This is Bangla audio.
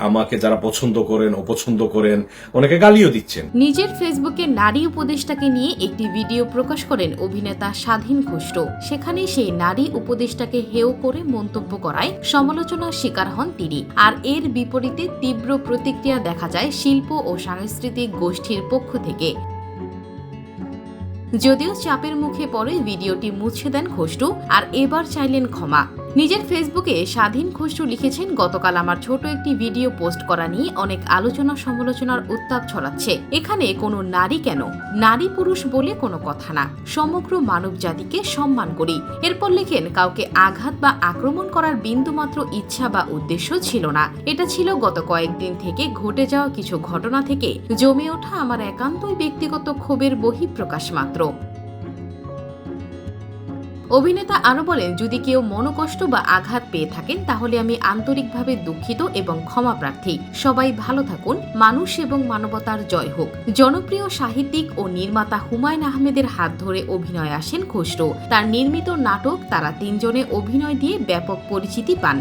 আমাকে যারা পছন্দ করেন অপছন্দ করেন, অনেকে গালিও দিচ্ছেন। নিজের ফেসবুকে নারী উপদেষ্টাকে নিয়ে একটি ভিডিও প্রকাশ করেন অভিনেতা স্বাধীন খুসরো। সেখানে সেই নারী উপদেষ্টাকে হেয় করে মন্তব্য করায় সমালোচনার শিকার হন তিনি। আর এর বিপরীতে তীব্র প্রতিক্রিয়া দেখা যায় শিল্প ও সাংস্কৃতিক গোষ্ঠীর পক্ষ থেকে। যদিও চাপের মুখে পড়ে ভিডিওটি মুছে দেন খুসরো আর এবার চাইলেন ক্ষমা। নিজের ফেসবুকে স্বাধীন খুসরো লিখেছেন, গতকাল আমার ছোট একটি ভিডিও পোস্ট করা নিয়ে অনেক আলোচনা সমালোচনার উত্তাপ ছড়াচ্ছে। এখানে কোনো নারী কেন, নারী পুরুষ বলে কোনো কথা না, সমগ্র মানব জাতিকে সম্মান করি। এরপর লেখেন, কাউকে আঘাত বা আক্রমণ করার বিন্দুমাত্র ইচ্ছা বা উদ্দেশ্য ছিল না। এটা ছিল গত কয়েকদিন থেকে ঘটে যাওয়া কিছু ঘটনা থেকে জমে ওঠা আমার একান্তই ব্যক্তিগত ক্ষোভের বহিঃপ্রকাশ মাত্র। অভিনেতা আরও বলেন, যদি কেউ মনোকষ্ট বা আঘাত পেয়ে থাকেন তাহলে আমি আন্তরিকভাবে দুঃখিত এবং ক্ষমা প্রার্থী। সবাই ভালো থাকুন, মানুষ এবং মানবতার জয় হোক। জনপ্রিয় সাহিত্যিক ও নির্মাতা হুমায়ুন আহমেদের হাত ধরে অভিনয়ে আসেন খুসরো। তার নির্মিত নাটক তারা তিনজনে অভিনয় দিয়ে ব্যাপক পরিচিতি পান।